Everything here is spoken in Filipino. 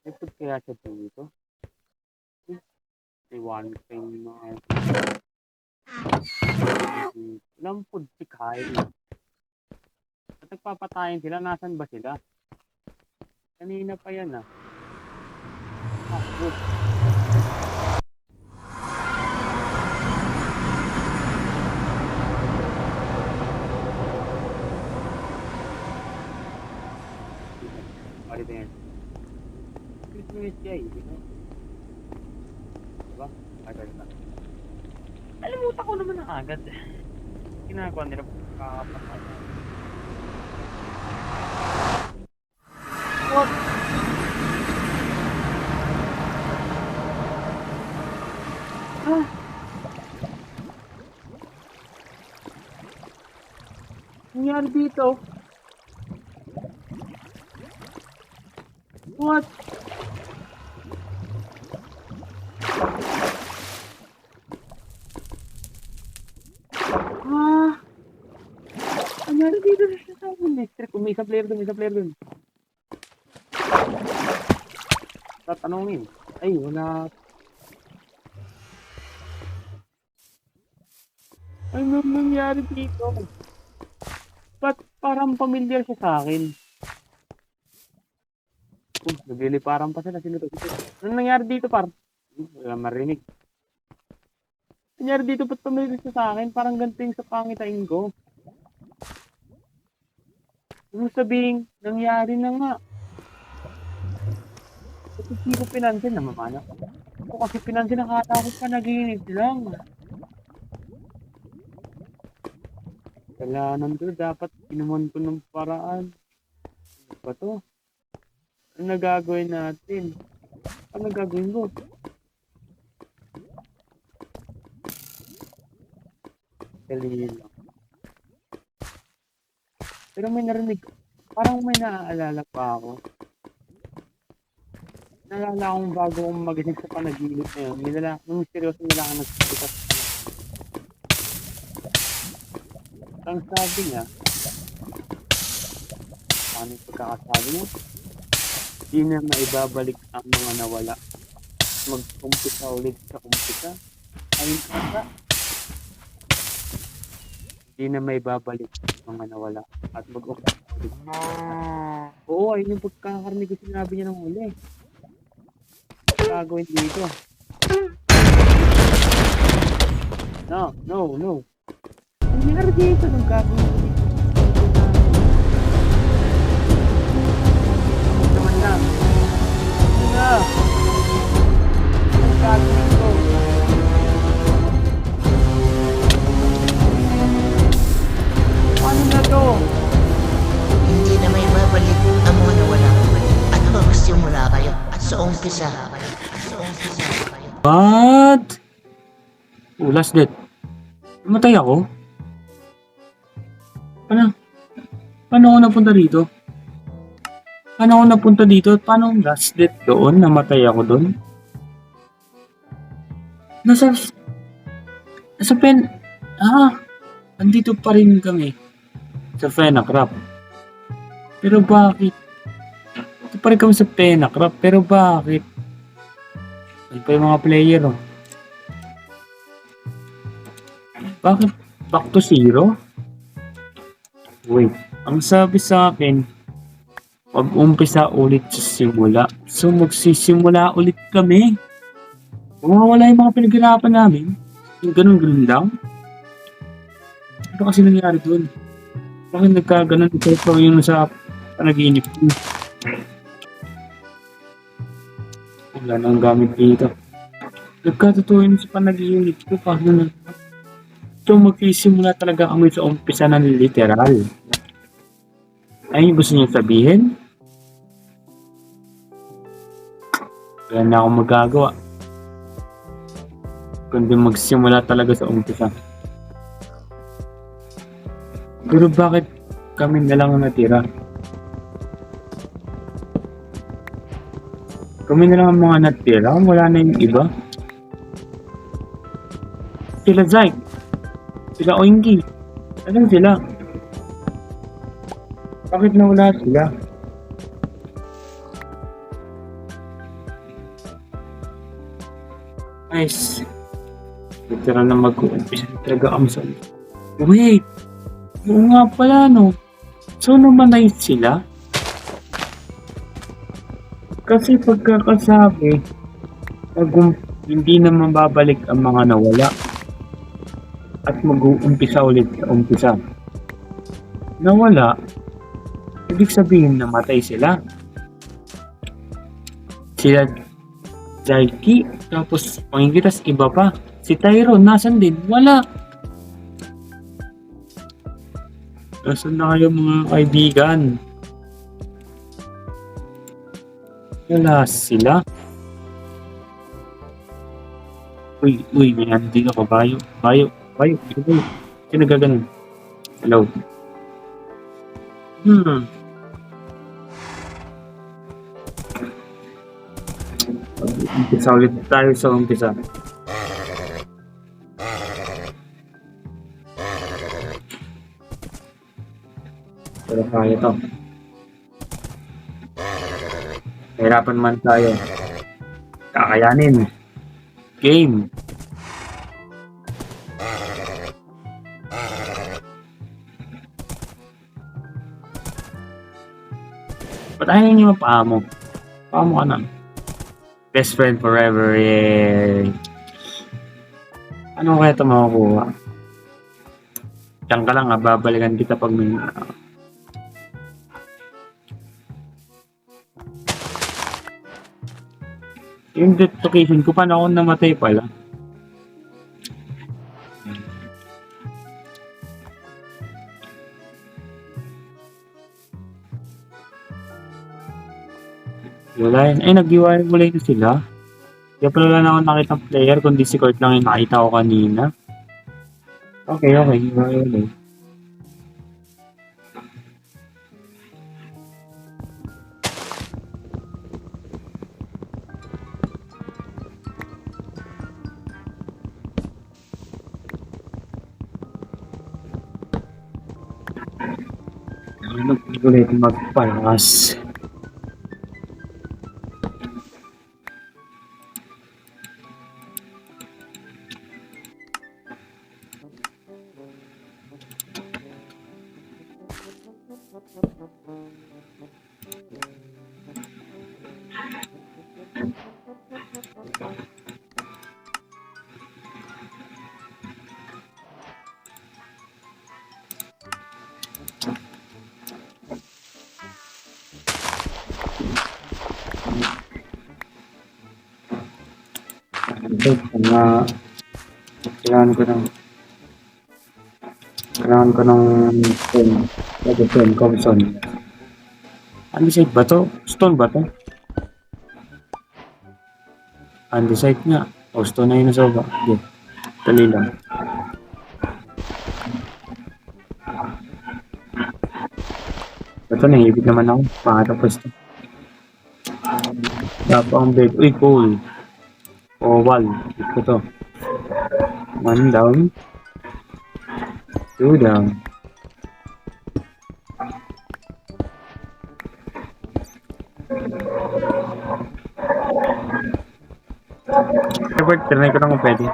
Ipot kaya siya dito. May one thing na lampod si Kyle. At nagpapatayin sila, nasan ba sila? Kanina pa yan ah. Ah, good. Balik na yan. Christmas siya eh, di ba? Diba? Agad na. Alimutan ko naman na agad. Ginagawa nila kakapatay. What? Ah! Nangyari dito? What? Ah! Nangyari dito sa electric. May isa player dun. Tatanungin. Ay, wala. Ano nangyari dito? Ba't parang pamilyar siya sa akin? Nagliliparan pa sila. Sino to? Ano nangyari dito, par? Wala marinig. Nangyari dito, ba't pamilyar siya sa akin? Parang ganito yung sa pangitain ko. Yung sabihin, nangyari na nga. Kasi hindi ko pinansin na mamana. Ako kasi pinansin, nakata ko pa naginip lang. Kailangan ko, dapat inuman ko ng paraan. Ano ba to? Ano nagagawin natin? Ano gagawin ko? Dali lang. Pero may narinig. Parang may naaalala pa ako. Naalala akong bago akong magising sa panaginip na yun. Nung seryoso nila ang nagsikat. Ang sabi niya, paano yung pagkakasabi mo? Di na maibabalik ang mga nawala. Mag-umpisa ulit sa umpisa. Ayun ka. Di na maibabalik ang mga nawala. At mag-umpisa ulit. Oo, ayun yung pagkakarinig ko sinabi niya ng huli. Gagawin dito. No. Ang nangyari dito nung gagawin dito. Naman na. Ang gagawin ko. Paano na to? Hindi na may babalik ang mga nawala at magsimula kayo at sa umpisa kayo. What? Oh, last death. Namatay ako? Paano ako napunta dito? Paano ako napunta dito? Paano last death doon? Namatay ako doon? Nasa andito pa rin kami. Sa Fenacrap. Pero bakit? Ito pa rin kami sa Fenacrap. Pero bakit? Ay pa yung mga player, oh. Bakit back to zero? Wait, ang sabi sa akin, mag-umpisa ulit sa simula. So magsisimula ulit kami. Mawawala yung mga pinaghirapan namin. Yung ganun lang. Ano kasi nangyari doon? Bakit nagkaganon ito yung sa panaginip ko? Wala nang gamit dito. Nagkatotoo yun sa panaginip ko. Paano na? So magsisimula talaga kami sa umpisa ng literal. Ay, gusto niyo sabihin? Wala na akong magagawa. Kundi magsimula talaga sa umpisa. Pero bakit kami na lang natira? Kami na lang ang mga natira? Wala na yung iba? Sila Zyke. Sila Oingy. Alam sila? Bakit nawala sila? Guys, literal na mag-uumpisa talaga kami sa... Wait! Oo nga pala, no? So, namanay sila? Kasi pagkakasabi, hindi na mababalik ang mga nawala at mag-uumpisa ulit sa umpisa. Nawala, ibig sabihin namatay sila. Sila Jaiki, tapos pangigitas iba pa. Si Tyrone, nasan din? Wala. Nasaan na kayo mga kaibigan? Wala sila. Uy, may nandito ka, bayo. Sino gaganon? Hello. Umpisa ulit tayo sa umpisa. Pero kaya to. Hirapan man tayo. Kakayanin. Game. Ba't ayaw niyo mapaamo? Paamo ka na. Best friend forever, yeah. Ano kaya ito makukuha? Diyan ka lang, babalikan kita pag may... Yung death location ko, paano ako namatay pala? Wala yun. Ay, nag-iwalay na sila. Kaya pala wala na ako nakita player, kundi si Kurt lang yung nakita ko kanina. Okay. Iwalay. Ulit magpalas. Ito, kailangan ko ng pen, Cobson. Andesite ba to? Stone ba to? Andesite nga. O, stone na yun sa baba. Hindi. Dali lang. Ito, nahibig naman ako. Pakatapos to. Dapat ang bed. Uy, cool. Oval. Ito to. 1 down. 2 down. Robert, trinay ko na kung pwede.